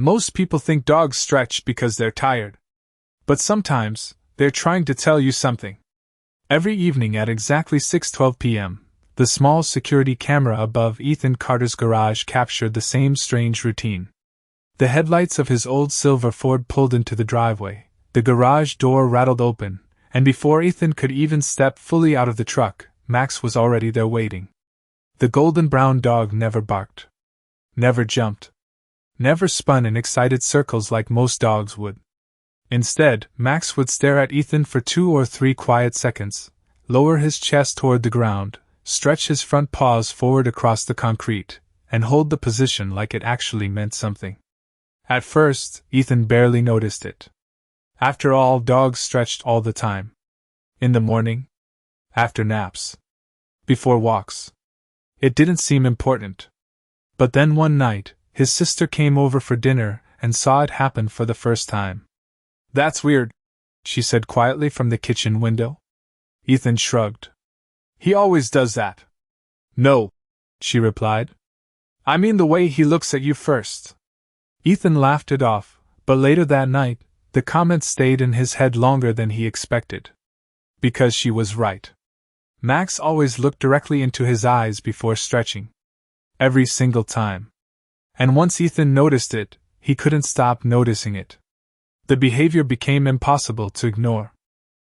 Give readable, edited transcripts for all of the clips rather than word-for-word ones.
Most people think dogs stretch because they're tired. But sometimes, they're trying to tell you something. Every evening at exactly 6:12 p.m., the small security camera above Ethan Carter's garage captured the same strange routine. The headlights of his old silver Ford pulled into the driveway, the garage door rattled open, and before Ethan could even step fully out of the truck, Max was already there waiting. The golden brown dog never barked. Never jumped. Never spun in excited circles like most dogs would. Instead, Max would stare at Ethan for 2 or 3 quiet seconds, lower his chest toward the ground, stretch his front paws forward across the concrete, and hold the position like it actually meant something. At first, Ethan barely noticed it. After all, dogs stretched all the time. In the morning, after naps, before walks. It didn't seem important. But then one night, his sister came over for dinner and saw it happen for the first time. "That's weird," she said quietly from the kitchen window. Ethan shrugged. "He always does that." "No," she replied. "I mean the way he looks at you first." Ethan laughed it off, but later that night, the comment stayed in his head longer than he expected. Because she was right. Max always looked directly into his eyes before stretching. Every single time. And once Ethan noticed it, he couldn't stop noticing it. The behavior became impossible to ignore.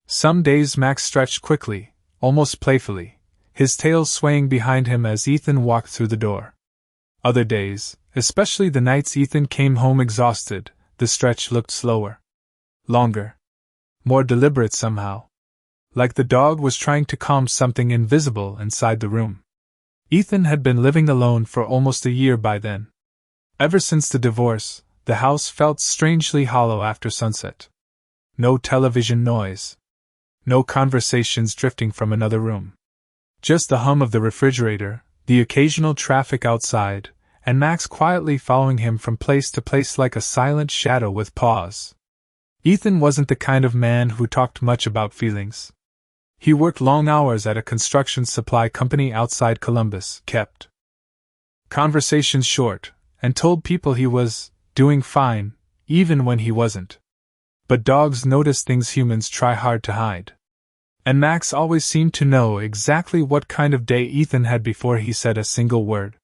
Some days Max stretched quickly, almost playfully, his tail swaying behind him as Ethan walked through the door. Other days, especially the nights Ethan came home exhausted, the stretch looked slower. Longer. More deliberate somehow. Like the dog was trying to calm something invisible inside the room. Ethan had been living alone for almost a year by then. Ever since the divorce, the house felt strangely hollow after sunset. No television noise. No conversations drifting from another room. Just the hum of the refrigerator, the occasional traffic outside, and Max quietly following him from place to place like a silent shadow with paws. Ethan wasn't the kind of man who talked much about feelings. He worked long hours at a construction supply company outside Columbus, kept conversations short, and told people he was doing fine, even when he wasn't. But dogs notice things humans try hard to hide. And Max always seemed to know exactly what kind of day Ethan had before he said a single word.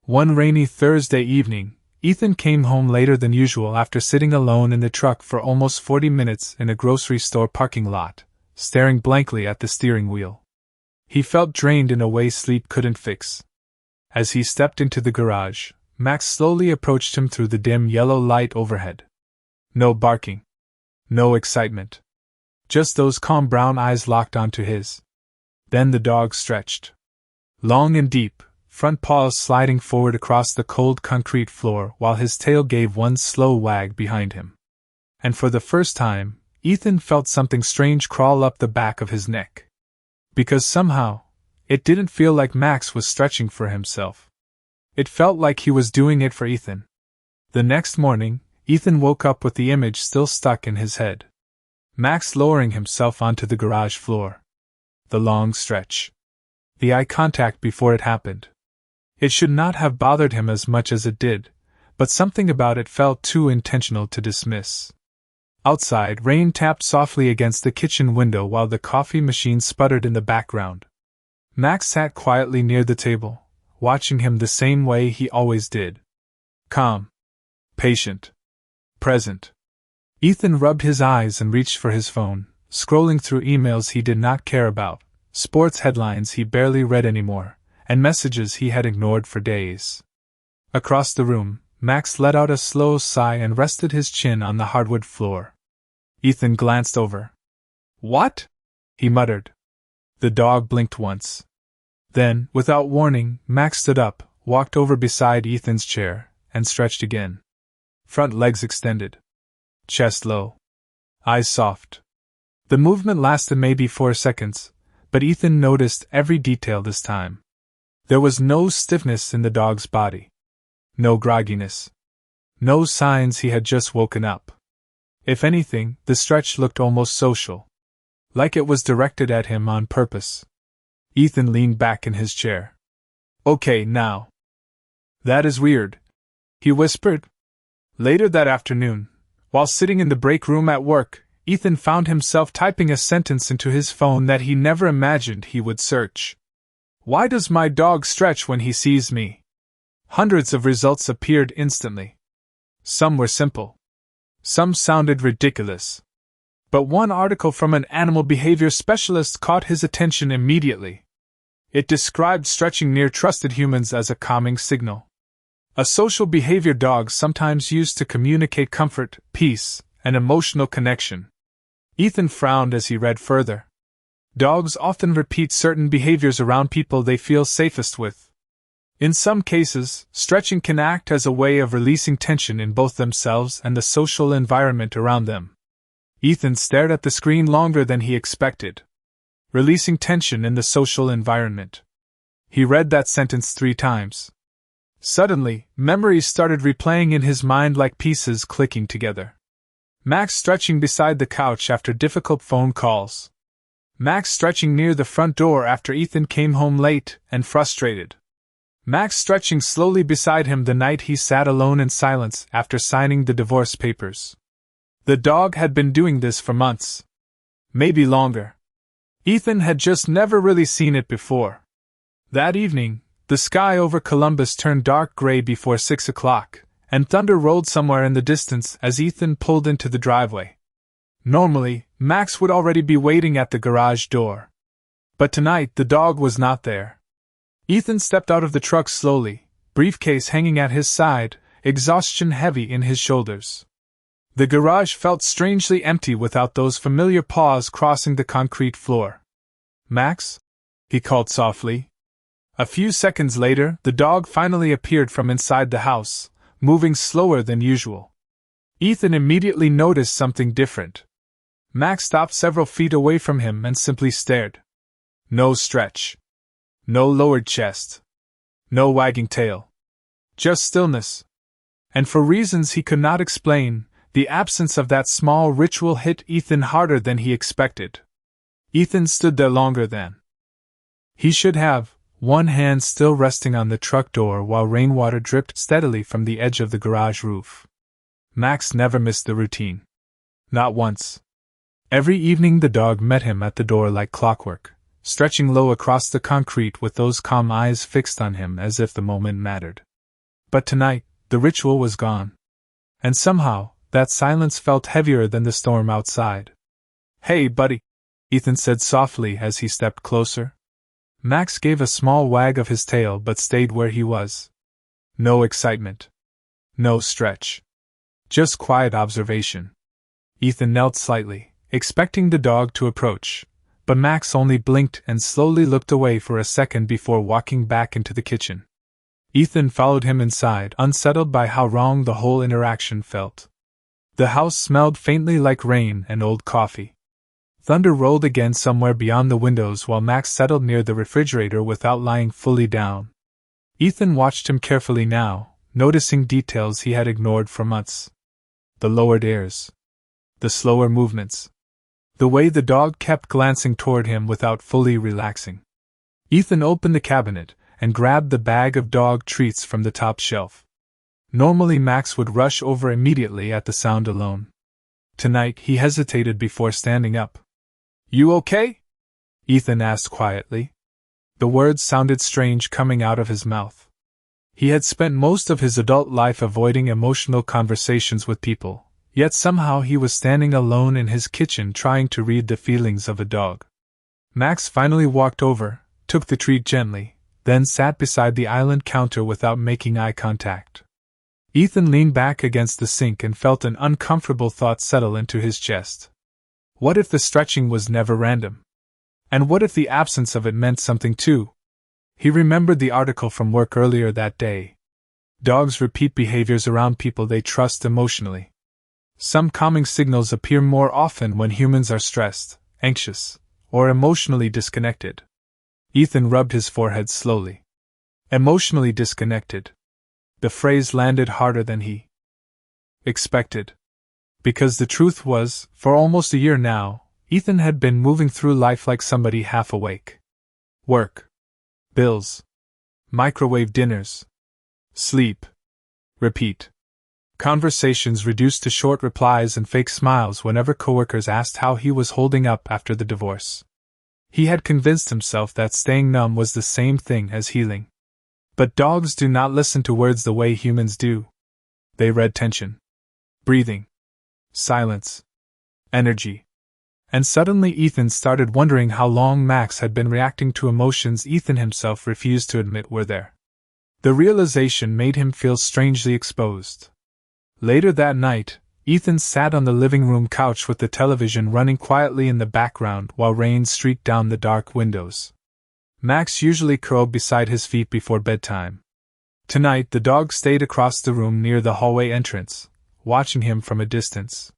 One rainy Thursday evening, Ethan came home later than usual after sitting alone in the truck for almost 40 minutes in a grocery store parking lot, staring blankly at the steering wheel. He felt drained in a way sleep couldn't fix. As he stepped into the garage, Max slowly approached him through the dim yellow light overhead. No barking. No excitement. Just those calm brown eyes locked onto his. Then the dog stretched. Long and deep, front paws sliding forward across the cold concrete floor while his tail gave one slow wag behind him. And for the first time, Ethan felt something strange crawl up the back of his neck. Because somehow, it didn't feel like Max was stretching for himself. It felt like he was doing it for Ethan. The next morning, Ethan woke up with the image still stuck in his head. Max lowering himself onto the garage floor. The long stretch. The eye contact before it happened. It should not have bothered him as much as it did, but something about it felt too intentional to dismiss. Outside, rain tapped softly against the kitchen window while the coffee machine sputtered in the background. Max sat quietly near the table, watching him the same way he always did. Calm. Patient. Present. Ethan rubbed his eyes and reached for his phone, scrolling through emails he did not care about, sports headlines he barely read anymore, and messages he had ignored for days. Across the room, Max let out a slow sigh and rested his chin on the hardwood floor. Ethan glanced over. "What?" he muttered. The dog blinked once. Then, without warning, Max stood up, walked over beside Ethan's chair, and stretched again. Front legs extended. Chest low. Eyes soft. The movement lasted maybe 4 seconds, but Ethan noticed every detail this time. There was no stiffness in the dog's body. No grogginess. No signs he had just woken up. If anything, the stretch looked almost social. Like it was directed at him on purpose. Ethan leaned back in his chair. "Okay, now. That is weird," he whispered. Later that afternoon, while sitting in the break room at work, Ethan found himself typing a sentence into his phone that he never imagined he would search. "Why does my dog stretch when he sees me?" Hundreds of results appeared instantly. Some were simple. Some sounded ridiculous. But one article from an animal behavior specialist caught his attention immediately. It described stretching near trusted humans as a calming signal. A social behavior dogs sometimes use to communicate comfort, peace, and emotional connection. Ethan frowned as he read further. Dogs often repeat certain behaviors around people they feel safest with. In some cases, stretching can act as a way of releasing tension in both themselves and the social environment around them. Ethan stared at the screen longer than he expected. Releasing tension in the social environment. He read that sentence 3 times. Suddenly, memories started replaying in his mind like pieces clicking together. Max stretching beside the couch after difficult phone calls. Max stretching near the front door after Ethan came home late and frustrated. Max stretching slowly beside him the night he sat alone in silence after signing the divorce papers. The dog had been doing this for months. Maybe longer. Ethan had just never really seen it before. That evening, the sky over Columbus turned dark gray before 6 o'clock, and thunder rolled somewhere in the distance as Ethan pulled into the driveway. Normally, Max would already be waiting at the garage door. But tonight the dog was not there. Ethan stepped out of the truck slowly, briefcase hanging at his side, exhaustion heavy in his shoulders. The garage felt strangely empty without those familiar paws crossing the concrete floor. "Max?" he called softly. A few seconds later, the dog finally appeared from inside the house, moving slower than usual. Ethan immediately noticed something different. Max stopped several feet away from him and simply stared. No stretch. No lowered chest. No wagging tail. Just stillness. And for reasons he could not explain, the absence of that small ritual hit Ethan harder than he expected. Ethan stood there longer than he should have, one hand still resting on the truck door while rainwater dripped steadily from the edge of the garage roof. Max never missed the routine. Not once. Every evening the dog met him at the door like clockwork, stretching low across the concrete with those calm eyes fixed on him as if the moment mattered. But tonight, the ritual was gone. And somehow, that silence felt heavier than the storm outside. "Hey, buddy," Ethan said softly as he stepped closer. Max gave a small wag of his tail but stayed where he was. No excitement. No stretch. Just quiet observation. Ethan knelt slightly, expecting the dog to approach, but Max only blinked and slowly looked away for a second before walking back into the kitchen. Ethan followed him inside, unsettled by how wrong the whole interaction felt. The house smelled faintly like rain and old coffee. Thunder rolled again somewhere beyond the windows while Max settled near the refrigerator without lying fully down. Ethan watched him carefully now, noticing details he had ignored for months. The lowered ears. The slower movements. The way the dog kept glancing toward him without fully relaxing. Ethan opened the cabinet and grabbed the bag of dog treats from the top shelf. Normally Max would rush over immediately at the sound alone. Tonight he hesitated before standing up. "You okay?" Ethan asked quietly. The words sounded strange coming out of his mouth. He had spent most of his adult life avoiding emotional conversations with people, yet somehow he was standing alone in his kitchen trying to read the feelings of a dog. Max finally walked over, took the treat gently, then sat beside the island counter without making eye contact. Ethan leaned back against the sink and felt an uncomfortable thought settle into his chest. What if the stretching was never random? And what if the absence of it meant something too? He remembered the article from work earlier that day. Dogs repeat behaviors around people they trust emotionally. Some calming signals appear more often when humans are stressed, anxious, or emotionally disconnected. Ethan rubbed his forehead slowly. Emotionally disconnected. The phrase landed harder than he expected. Because the truth was, for almost a year now, Ethan had been moving through life like somebody half awake. Work. Bills. Microwave dinners. Sleep. Repeat. Conversations reduced to short replies and fake smiles whenever coworkers asked how he was holding up after the divorce. He had convinced himself that staying numb was the same thing as healing. But dogs do not listen to words the way humans do. They read tension, breathing, silence, energy. And suddenly Ethan started wondering how long Max had been reacting to emotions Ethan himself refused to admit were there. The realization made him feel strangely exposed. Later that night, Ethan sat on the living room couch with the television running quietly in the background while rain streaked down the dark windows. Max usually curled beside his feet before bedtime. Tonight the dog stayed across the room near the hallway entrance, watching him from a distance.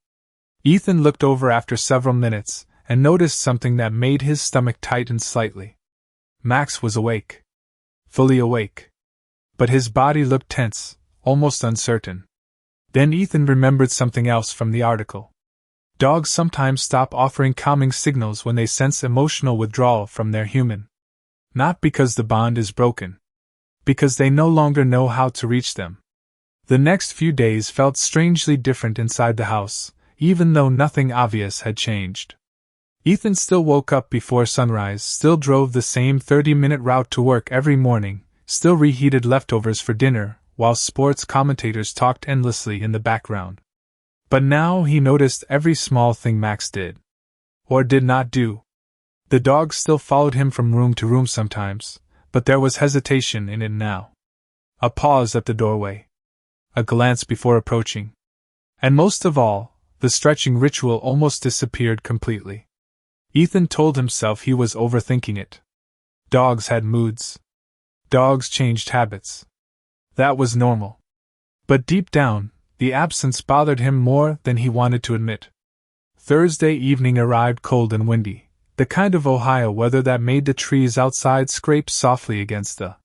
Ethan looked over after several minutes and noticed something that made his stomach tighten slightly. Max was awake. Fully awake. But his body looked tense, almost uncertain. Then Ethan remembered something else from the article. Dogs sometimes stop offering calming signals when they sense emotional withdrawal from their human. Not because the bond is broken. Because they no longer know how to reach them. The next few days felt strangely different inside the house, even though nothing obvious had changed. Ethan still woke up before sunrise, still drove the same 30-minute route to work every morning, still reheated leftovers for dinner, while sports commentators talked endlessly in the background. But now he noticed every small thing Max did. Or did not do. The dog still followed him from room to room sometimes, but there was hesitation in it now. A pause at the doorway. A glance before approaching. And most of all, the stretching ritual almost disappeared completely. Ethan told himself he was overthinking it. Dogs had moods. Dogs changed habits. That was normal. But deep down, the absence bothered him more than he wanted to admit. Thursday evening arrived cold and windy, the kind of Ohio weather that made the trees outside scrape softly against the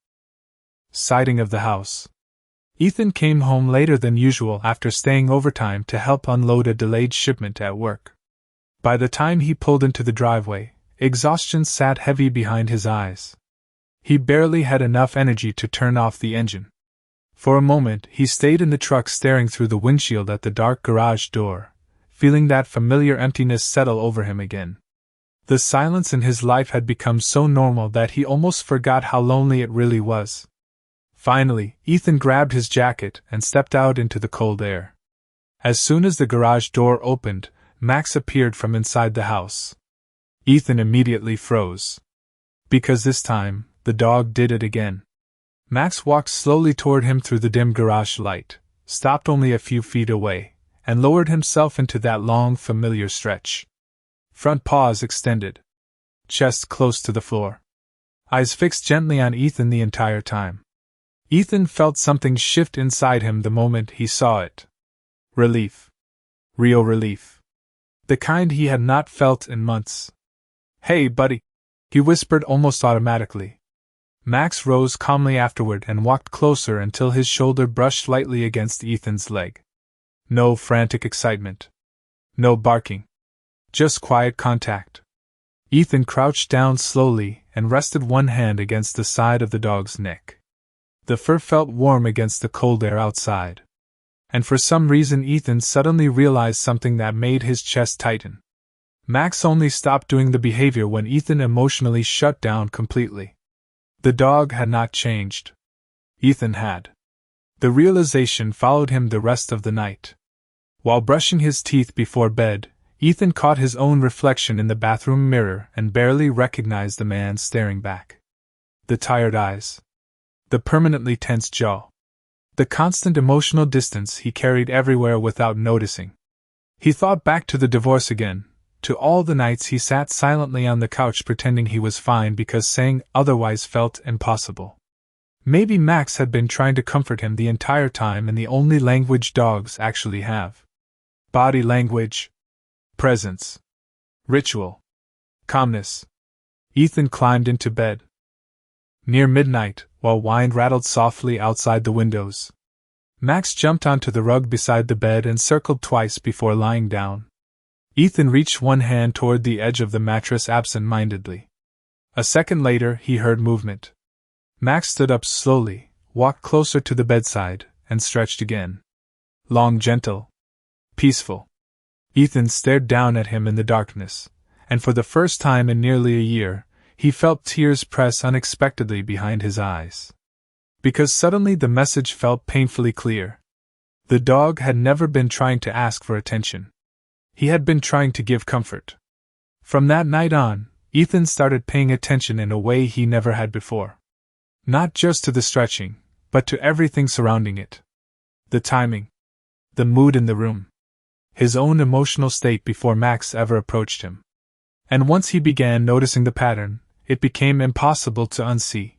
siding of the house. Ethan came home later than usual after staying overtime to help unload a delayed shipment at work. By the time he pulled into the driveway, exhaustion sat heavy behind his eyes. He barely had enough energy to turn off the engine. For a moment he stayed in the truck staring through the windshield at the dark garage door, feeling that familiar emptiness settle over him again. The silence in his life had become so normal that he almost forgot how lonely it really was. Finally, Ethan grabbed his jacket and stepped out into the cold air. As soon as the garage door opened, Max appeared from inside the house. Ethan immediately froze. Because this time, the dog did it again. Max walked slowly toward him through the dim garage light, stopped only a few feet away, and lowered himself into that long, familiar stretch. Front paws extended. Chest close to the floor. Eyes fixed gently on Ethan the entire time. Ethan felt something shift inside him the moment he saw it. Relief. Real relief. The kind he had not felt in months. "Hey, buddy," he whispered almost automatically. Max rose calmly afterward and walked closer until his shoulder brushed lightly against Ethan's leg. No frantic excitement. No barking. Just quiet contact. Ethan crouched down slowly and rested one hand against the side of the dog's neck. The fur felt warm against the cold air outside. And for some reason Ethan suddenly realized something that made his chest tighten. Max only stopped doing the behavior when Ethan emotionally shut down completely. The dog had not changed. Ethan had. The realization followed him the rest of the night. While brushing his teeth before bed, Ethan caught his own reflection in the bathroom mirror and barely recognized the man staring back. The tired eyes. The permanently tense jaw. The constant emotional distance he carried everywhere without noticing. He thought back to the divorce again, to all the nights he sat silently on the couch pretending he was fine because saying otherwise felt impossible. Maybe Max had been trying to comfort him the entire time in the only language dogs actually have. Body language. Presence. Ritual. Calmness. Ethan climbed into bed. Near midnight, while wind rattled softly outside the windows, Max jumped onto the rug beside the bed and circled twice before lying down. Ethan reached one hand toward the edge of the mattress absent-mindedly. A second later, he heard movement. Max stood up slowly, walked closer to the bedside, and stretched again. Long, gentle, peaceful. Ethan stared down at him in the darkness, and for the first time in nearly a year, he felt tears press unexpectedly behind his eyes. Because suddenly the message felt painfully clear. The dog had never been trying to ask for attention. He had been trying to give comfort. From that night on, Ethan started paying attention in a way he never had before. Not just to the stretching, but to everything surrounding it. The timing. The mood in the room. His own emotional state before Max ever approached him. And once he began noticing the pattern, it became impossible to unsee.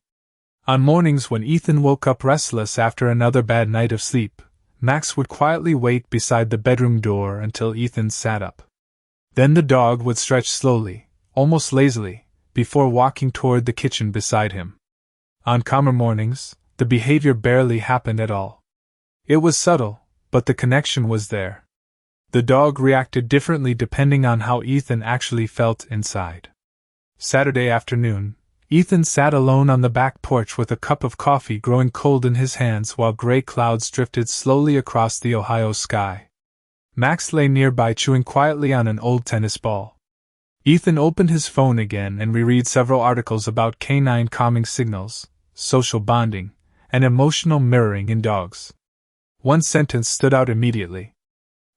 On mornings when Ethan woke up restless after another bad night of sleep, Max would quietly wait beside the bedroom door until Ethan sat up. Then the dog would stretch slowly, almost lazily, before walking toward the kitchen beside him. On calmer mornings, the behavior barely happened at all. It was subtle, but the connection was there. The dog reacted differently depending on how Ethan actually felt inside. Saturday afternoon, Ethan sat alone on the back porch with a cup of coffee growing cold in his hands while gray clouds drifted slowly across the Ohio sky. Max lay nearby chewing quietly on an old tennis ball. Ethan opened his phone again and reread several articles about canine calming signals, social bonding, and emotional mirroring in dogs. One sentence stood out immediately.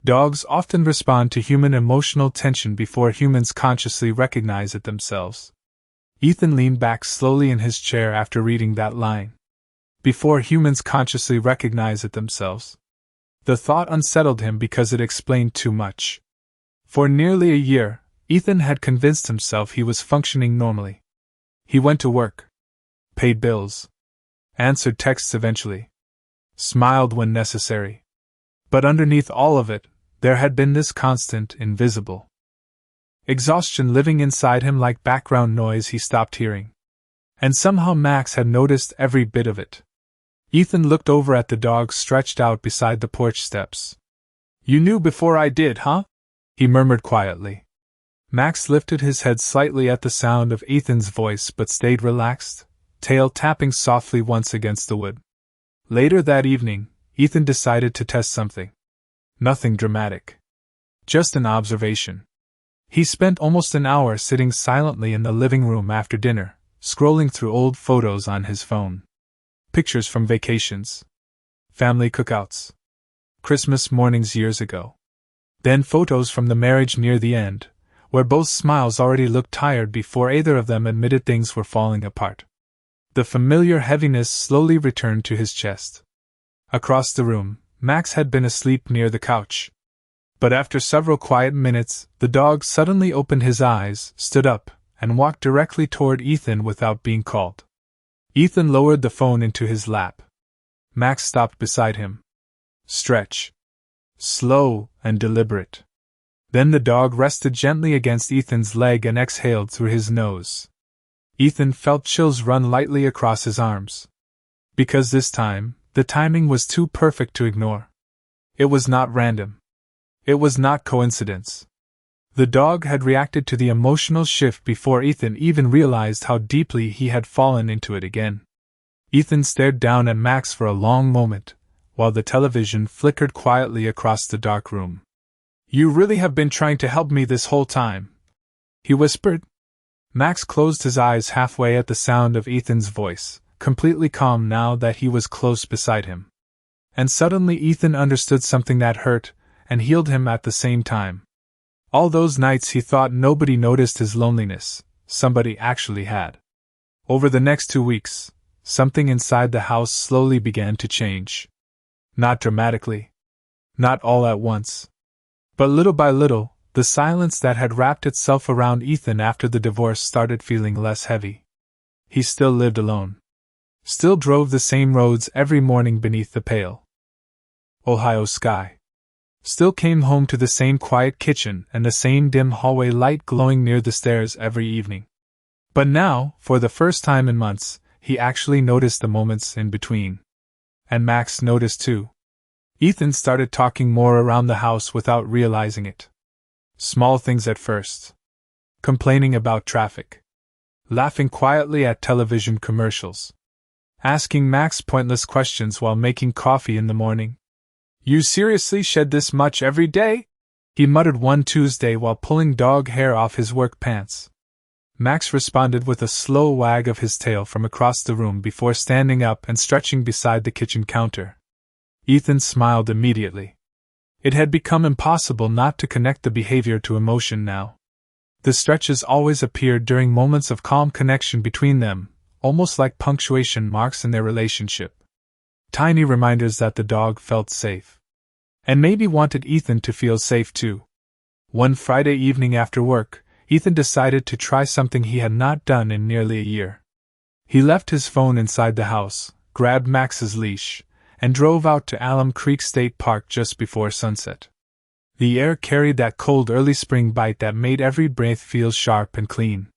Dogs often respond to human emotional tension before humans consciously recognize it themselves. Ethan leaned back slowly in his chair after reading that line. Before humans consciously recognize it themselves. The thought unsettled him because it explained too much. For nearly a year, Ethan had convinced himself he was functioning normally. He went to work, paid bills, answered texts eventually, smiled when necessary. But underneath all of it, there had been this constant, invisible exhaustion living inside him like background noise he stopped hearing. And somehow Max had noticed every bit of it. Ethan looked over at the dog stretched out beside the porch steps. "You knew before I did, huh?" he murmured quietly. Max lifted his head slightly at the sound of Ethan's voice but stayed relaxed, tail tapping softly once against the wood. Later that evening, Ethan decided to test something. Nothing dramatic. Just an observation. He spent almost an hour sitting silently in the living room after dinner, scrolling through old photos on his phone. Pictures from vacations, family cookouts, Christmas mornings years ago. Then photos from the marriage near the end, where both smiles already looked tired before either of them admitted things were falling apart. The familiar heaviness slowly returned to his chest. Across the room, Max had been asleep near the couch. But after several quiet minutes, the dog suddenly opened his eyes, stood up, and walked directly toward Ethan without being called. Ethan lowered the phone into his lap. Max stopped beside him. Stretch. Slow and deliberate. Then the dog rested gently against Ethan's leg and exhaled through his nose. Ethan felt chills run lightly across his arms. Because this time, the timing was too perfect to ignore. It was not random. It was not coincidence. The dog had reacted to the emotional shift before Ethan even realized how deeply he had fallen into it again. Ethan stared down at Max for a long moment, while the television flickered quietly across the dark room. "You really have been trying to help me this whole time," he whispered. Max closed his eyes halfway at the sound of Ethan's voice, completely calm now that he was close beside him. And suddenly Ethan understood something that hurt and healed him at the same time. All those nights he thought nobody noticed his loneliness, somebody actually had. Over the next 2 weeks, something inside the house slowly began to change. Not dramatically. Not all at once. But little by little, the silence that had wrapped itself around Ethan after the divorce started feeling less heavy. He still lived alone. Still drove the same roads every morning beneath the pale Ohio sky. Still came home to the same quiet kitchen and the same dim hallway light glowing near the stairs every evening. But now, for the first time in months, he actually noticed the moments in between. And Max noticed too. Ethan started talking more around the house without realizing it. Small things at first. Complaining about traffic. Laughing quietly at television commercials. Asking Max pointless questions while making coffee in the morning. You seriously shed this much every day? He muttered one Tuesday while pulling dog hair off his work pants. Max responded with a slow wag of his tail from across the room before standing up and stretching beside the kitchen counter. Ethan smiled immediately. It had become impossible not to connect the behavior to emotion now. The stretches always appeared during moments of calm connection between them, almost like punctuation marks in their relationship. Tiny reminders that the dog felt safe. And maybe wanted Ethan to feel safe too. One Friday evening after work, Ethan decided to try something he had not done in nearly a year. He left his phone inside the house, grabbed Max's leash, and drove out to Alum Creek State Park just before sunset. The air carried that cold early spring bite that made every breath feel sharp and clean.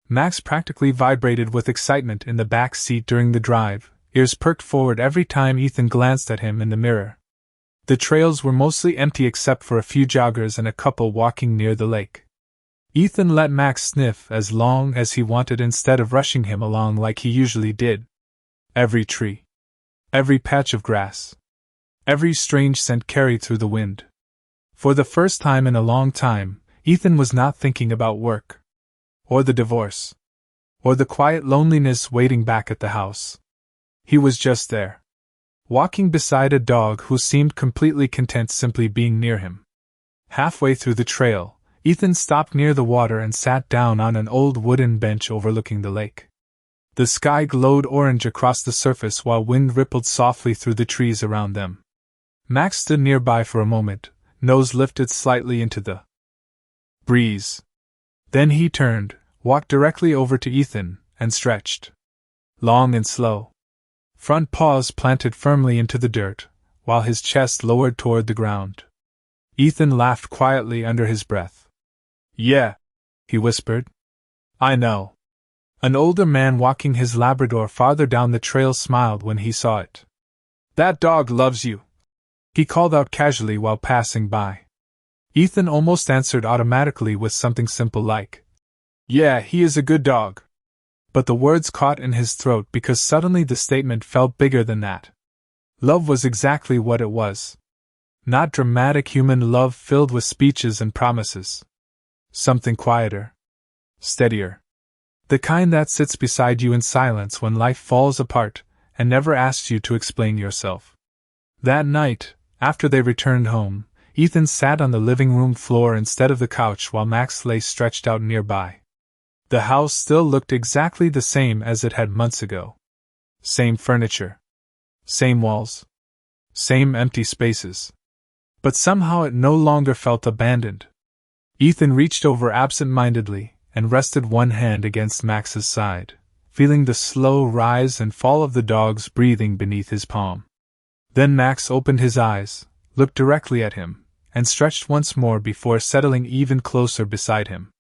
Max practically vibrated with excitement in the back seat during the drive, ears perked forward every time Ethan glanced at him in the mirror. The trails were mostly empty except for a few joggers and a couple walking near the lake. Ethan let Max sniff as long as he wanted instead of rushing him along like he usually did. Every tree, every patch of grass, every strange scent carried through the wind. For the first time in a long time, Ethan was not thinking about work, or the divorce, or the quiet loneliness waiting back at the house. He was just there, walking beside a dog who seemed completely content simply being near him. Halfway through the trail, Ethan stopped near the water and sat down on an old wooden bench overlooking the lake. The sky glowed orange across the surface while wind rippled softly through the trees around them. Max stood nearby for a moment, nose lifted slightly into the breeze. Then he turned, walked directly over to Ethan, and stretched. Long and slow. Front paws planted firmly into the dirt, while his chest lowered toward the ground. Ethan laughed quietly under his breath. Yeah, he whispered. I know. An older man walking his Labrador farther down the trail smiled when he saw it. That dog loves you, he called out casually while passing by. Ethan almost answered automatically with something simple like, yeah, he is a good dog. But the words caught in his throat because suddenly the statement felt bigger than that. Love was exactly what it was. Not dramatic human love filled with speeches and promises. Something quieter. Steadier. The kind that sits beside you in silence when life falls apart, and never asks you to explain yourself. That night, after they returned home, Ethan sat on the living room floor instead of the couch while Max lay stretched out nearby. The house still looked exactly the same as it had months ago. Same furniture. Same walls. Same empty spaces. But somehow it no longer felt abandoned. Ethan reached over absent-mindedly and rested one hand against Max's side, feeling the slow rise and fall of the dog's breathing beneath his palm. Then Max opened his eyes, looked directly at him, and stretched once more before settling even closer beside him.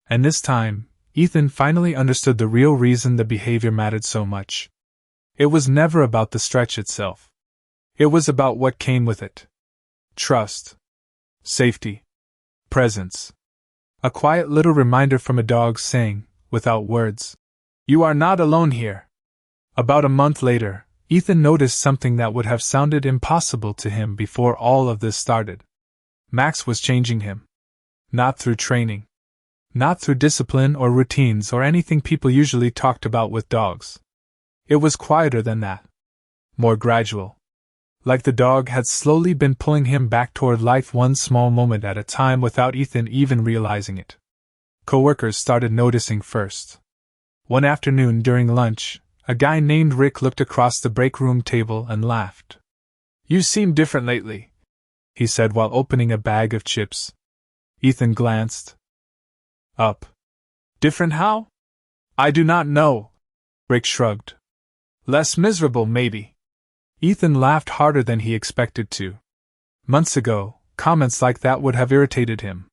And this time, Ethan finally understood the real reason the behavior mattered so much. It was never about the stretch itself. It was about what came with it. Trust. Safety. Presence. A quiet little reminder from a dog saying, without words, "You are not alone here." About a month later, Ethan noticed something that would have sounded impossible to him before all of this started. Max was changing him. Not through training. Not through discipline or routines or anything people usually talked about with dogs. It was quieter than that. More gradual. Like the dog had slowly been pulling him back toward life one small moment at a time without Ethan even realizing it. Coworkers started noticing first. One afternoon during lunch, a guy named Rick looked across the break room table and laughed. "You seem different lately," he said while opening a bag of chips. Ethan glanced up. "Different how?" "I do not know," Rick shrugged. "Less miserable, maybe." Ethan laughed harder than he expected to. Months ago, comments like that would have irritated him.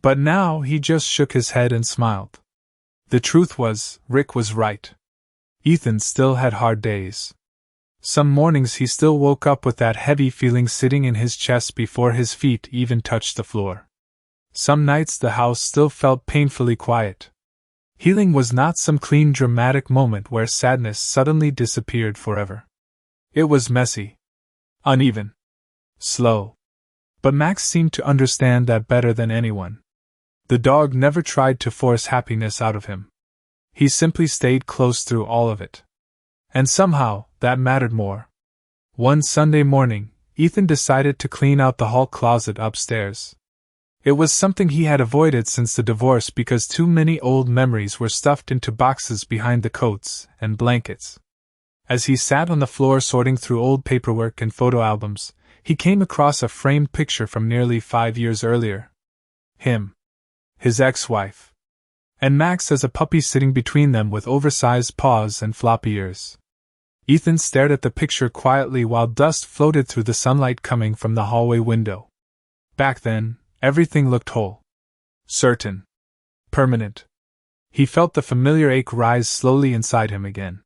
But now he just shook his head and smiled. The truth was, Rick was right. Ethan still had hard days. Some mornings he still woke up with that heavy feeling sitting in his chest before his feet even touched the floor. Some nights the house still felt painfully quiet. Healing was not some clean dramatic moment where sadness suddenly disappeared forever. It was messy. Uneven. slow. But Max seemed to understand that better than anyone. The dog never tried to force happiness out of him. He simply stayed close through all of it. And somehow, that mattered more. One Sunday morning, Ethan decided to clean out the hall closet upstairs. It was something he had avoided since the divorce because too many old memories were stuffed into boxes behind the coats and blankets. As he sat on the floor sorting through old paperwork and photo albums, he came across a framed picture from nearly 5 years earlier. Him, his ex-wife, and Max as a puppy sitting between them with oversized paws and floppy ears. Ethan stared at the picture quietly while dust floated through the sunlight coming from the hallway window. Back then, everything looked whole. Certain. Permanent. He felt the familiar ache rise slowly inside him again.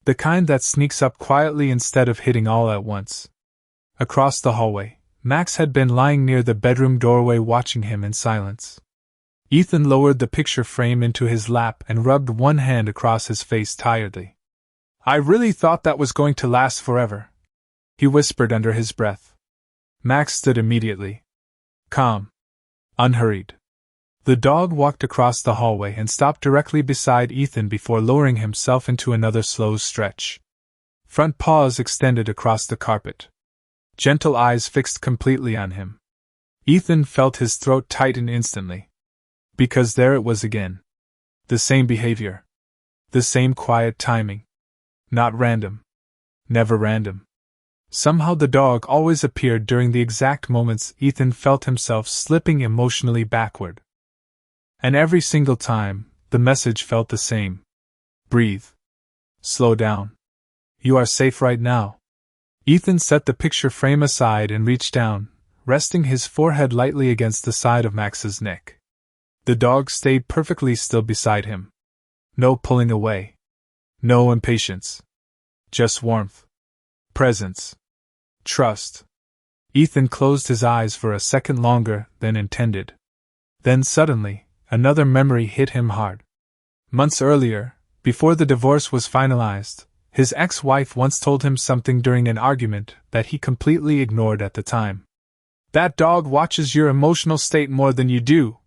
The kind that sneaks up quietly instead of hitting all at once. Across the hallway, Max had been lying near the bedroom doorway watching him in silence. Ethan lowered the picture frame into his lap and rubbed one hand across his face tiredly. "I really thought that was going to last forever," he whispered under his breath. Max stood immediately. Calm. Unhurried. The dog walked across the hallway and stopped directly beside Ethan before lowering himself into another slow stretch. Front paws extended across the carpet. Gentle eyes fixed completely on him. Ethan felt his throat tighten instantly. Because there it was again. The same behavior. The same quiet timing. Not random. Never random. Somehow the dog always appeared during the exact moments Ethan felt himself slipping emotionally backward. And every single time, the message felt the same. Breathe. Slow down. You are safe right now. Ethan set the picture frame aside and reached down, resting his forehead lightly against the side of Max's neck. The dog stayed perfectly still beside him. No pulling away. No impatience. Just warmth. Presence. Trust. Ethan closed his eyes for a second longer than intended. Then suddenly, another memory hit him hard. Months earlier, before the divorce was finalized, his ex-wife once told him something during an argument that he completely ignored at the time. "That dog watches your emotional state more than you do,"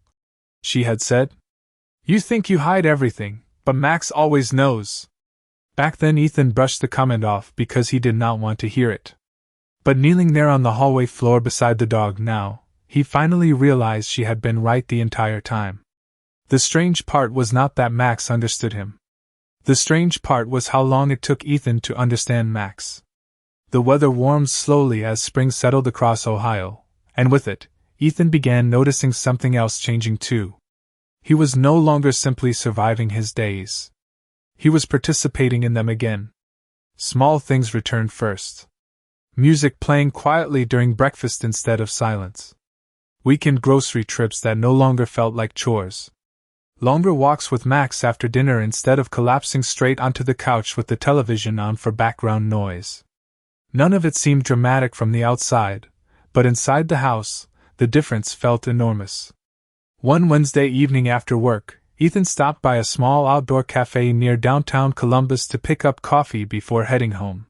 she had said. "You think you hide everything, but Max always knows." Back then Ethan brushed the comment off because he did not want to hear it. But kneeling there on the hallway floor beside the dog now, he finally realized she had been right the entire time. The strange part was not that Max understood him. The strange part was how long it took Ethan to understand Max. The weather warmed slowly as spring settled across Ohio, and with it, Ethan began noticing something else changing too. He was no longer simply surviving his days. He was participating in them again. Small things returned first. Music playing quietly during breakfast instead of silence. Weekend grocery trips that no longer felt like chores. Longer walks with Max after dinner instead of collapsing straight onto the couch with the television on for background noise. None of it seemed dramatic from the outside, but inside the house, the difference felt enormous. One Wednesday evening after work, Ethan stopped by a small outdoor cafe near downtown Columbus to pick up coffee before heading home.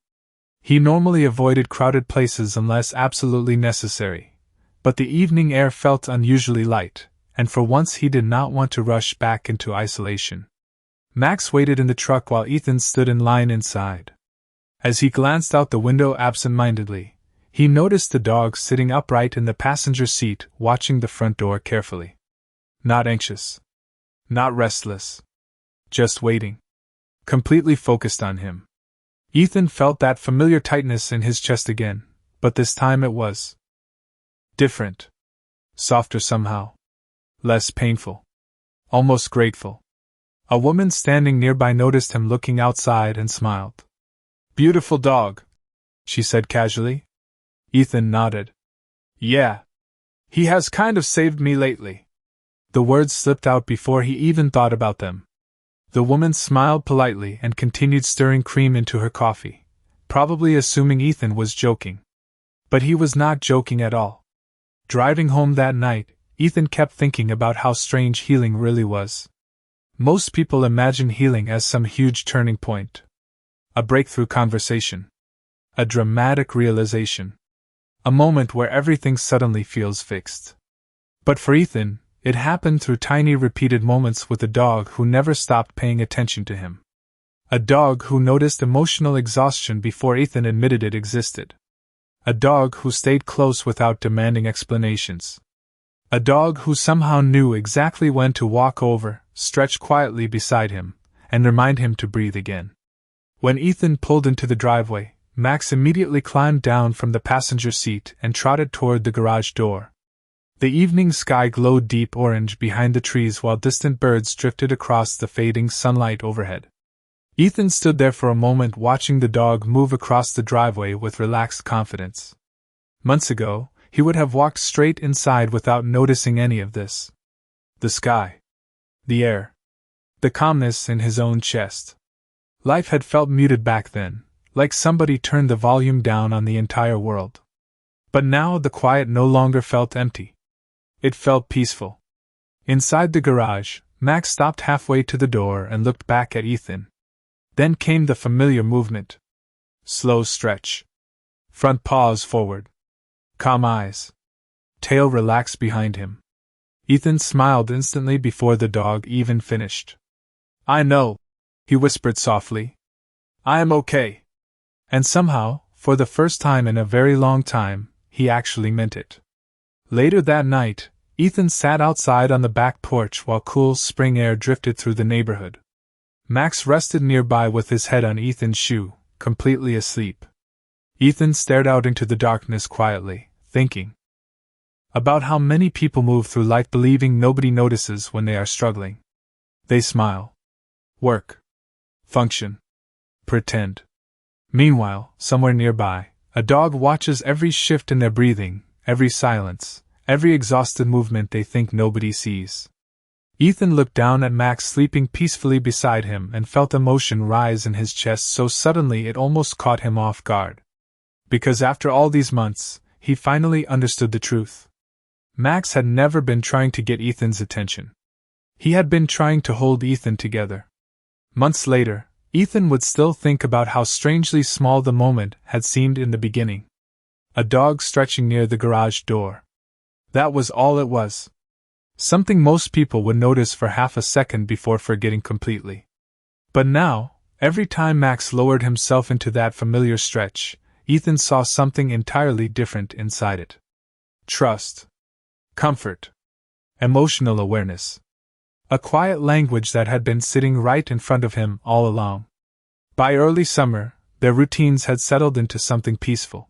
He normally avoided crowded places unless absolutely necessary, but the evening air felt unusually light, and for once he did not want to rush back into isolation. Max waited in the truck while Ethan stood in line inside. As he glanced out the window absent-mindedly, he noticed the dog sitting upright in the passenger seat watching the front door carefully. Not anxious. Not restless. Just waiting. Completely focused on him. Ethan felt that familiar tightness in his chest again, but this time it was different. Softer somehow. Less painful. Almost grateful. A woman standing nearby noticed him looking outside and smiled. "Beautiful dog," she said casually. Ethan nodded. "Yeah. He has kind of saved me lately." The words slipped out before he even thought about them. The woman smiled politely and continued stirring cream into her coffee, probably assuming Ethan was joking. But he was not joking at all. Driving home that night, Ethan kept thinking about how strange healing really was. Most people imagine healing as some huge turning point. A breakthrough conversation. A dramatic realization. A moment where everything suddenly feels fixed. But for Ethan, it happened through tiny repeated moments with a dog who never stopped paying attention to him. A dog who noticed emotional exhaustion before Ethan admitted it existed. A dog who stayed close without demanding explanations. A dog who somehow knew exactly when to walk over, stretch quietly beside him, and remind him to breathe again. When Ethan pulled into the driveway, Max immediately climbed down from the passenger seat and trotted toward the garage door. The evening sky glowed deep orange behind the trees while distant birds drifted across the fading sunlight overhead. Ethan stood there for a moment watching the dog move across the driveway with relaxed confidence. Months ago, he would have walked straight inside without noticing any of this. The sky. The air. The calmness in his own chest. Life had felt muted back then, like somebody turned the volume down on the entire world. But now the quiet no longer felt empty. It felt peaceful. Inside the garage, Max stopped halfway to the door and looked back at Ethan. Then came the familiar movement. Slow stretch. Front paws forward. Calm eyes. Tail relaxed behind him. Ethan smiled instantly before the dog even finished. "I know," he whispered softly. "I am okay." And somehow, for the first time in a very long time, he actually meant it. Later that night, Ethan sat outside on the back porch while cool spring air drifted through the neighborhood. Max rested nearby with his head on Ethan's shoe, completely asleep. Ethan stared out into the darkness quietly, thinking about how many people move through life believing nobody notices when they are struggling. They smile, work, function, pretend. Meanwhile, somewhere nearby, a dog watches every shift in their breathing, every silence, every exhausted movement they think nobody sees. Ethan looked down at Max sleeping peacefully beside him and felt emotion rise in his chest so suddenly it almost caught him off guard. Because after all these months, he finally understood the truth. Max had never been trying to get Ethan's attention. He had been trying to hold Ethan together. Months later, Ethan would still think about how strangely small the moment had seemed in the beginning. A dog stretching near the garage door. That was all it was. Something most people would notice for half a second before forgetting completely. But now, every time Max lowered himself into that familiar stretch, Ethan saw something entirely different inside it. Trust. Comfort. Emotional awareness. A quiet language that had been sitting right in front of him all along. By early summer, their routines had settled into something peaceful.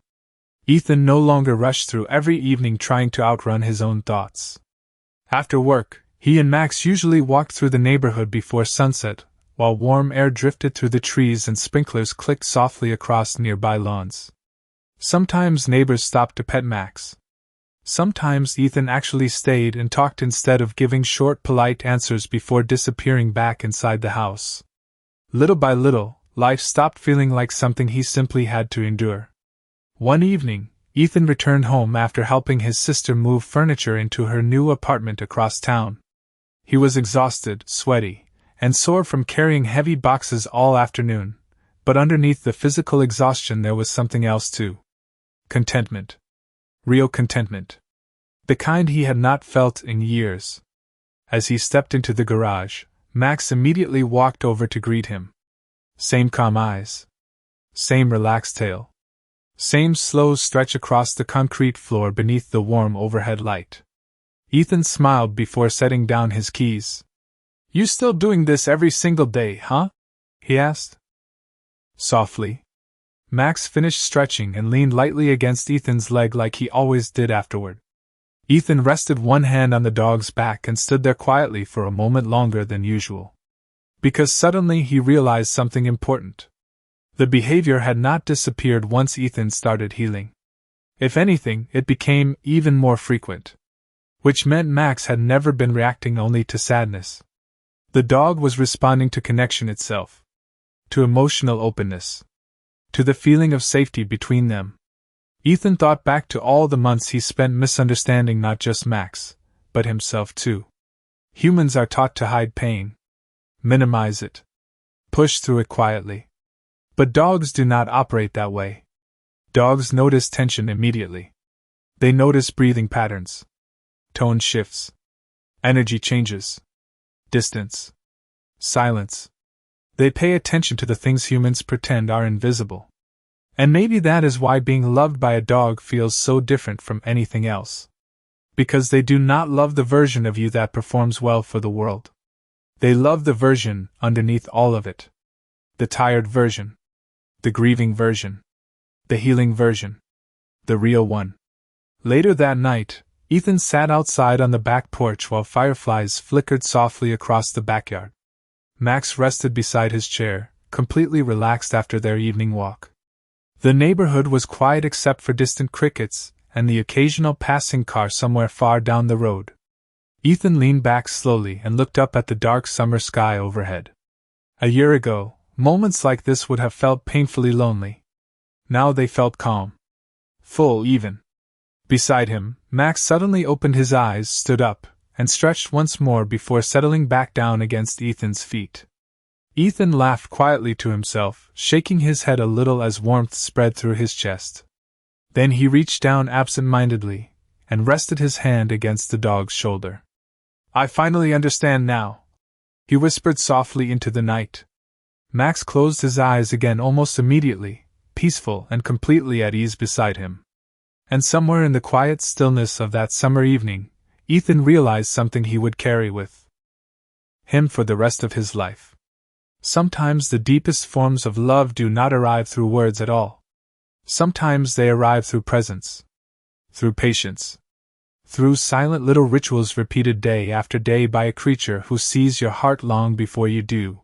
Ethan no longer rushed through every evening trying to outrun his own thoughts. After work, he and Max usually walked through the neighborhood before sunset, while warm air drifted through the trees and sprinklers clicked softly across nearby lawns. Sometimes neighbors stopped to pet Max. Sometimes Ethan actually stayed and talked instead of giving short, polite answers before disappearing back inside the house. Little by little, life stopped feeling like something he simply had to endure. One evening, Ethan returned home after helping his sister move furniture into her new apartment across town. He was exhausted, sweaty, and sore from carrying heavy boxes all afternoon, but underneath the physical exhaustion there was something else too. Contentment. Real contentment. The kind he had not felt in years. As he stepped into the garage, Max immediately walked over to greet him. Same calm eyes. Same relaxed tail. Same slow stretch across the concrete floor beneath the warm overhead light. Ethan smiled before setting down his keys. "You still doing this every single day, huh?" he asked. Softly. Max finished stretching and leaned lightly against Ethan's leg like he always did afterward. Ethan rested one hand on the dog's back and stood there quietly for a moment longer than usual. Because suddenly he realized something important. The behavior had not disappeared once Ethan started healing. If anything, it became even more frequent. Which meant Max had never been reacting only to sadness. The dog was responding to connection itself. To emotional openness. To the feeling of safety between them. Ethan thought back to all the months he spent misunderstanding not just Max, but himself too. Humans are taught to hide pain. Minimize it. Push through it quietly. But dogs do not operate that way. Dogs notice tension immediately. They notice breathing patterns, tone shifts, energy changes, distance, silence. They pay attention to the things humans pretend are invisible. And maybe that is why being loved by a dog feels so different from anything else. Because they do not love the version of you that performs well for the world. They love the version underneath all of it. The tired version. The grieving version. The healing version. The real one. Later that night, Ethan sat outside on the back porch while fireflies flickered softly across the backyard. Max rested beside his chair, completely relaxed after their evening walk. The neighborhood was quiet except for distant crickets and the occasional passing car somewhere far down the road. Ethan leaned back slowly and looked up at the dark summer sky overhead. A year ago, moments like this would have felt painfully lonely. Now they felt calm. Full even. Beside him, Max suddenly opened his eyes, stood up, and stretched once more before settling back down against Ethan's feet. Ethan laughed quietly to himself, shaking his head a little as warmth spread through his chest. Then he reached down absent-mindedly and rested his hand against the dog's shoulder. "I finally understand now," he whispered softly into the night. Max closed his eyes again almost immediately, peaceful and completely at ease beside him. And somewhere in the quiet stillness of that summer evening, Ethan realized something he would carry with him for the rest of his life. Sometimes the deepest forms of love do not arrive through words at all. Sometimes they arrive through presence, through patience, through silent little rituals repeated day after day by a creature who sees your heart long before you do.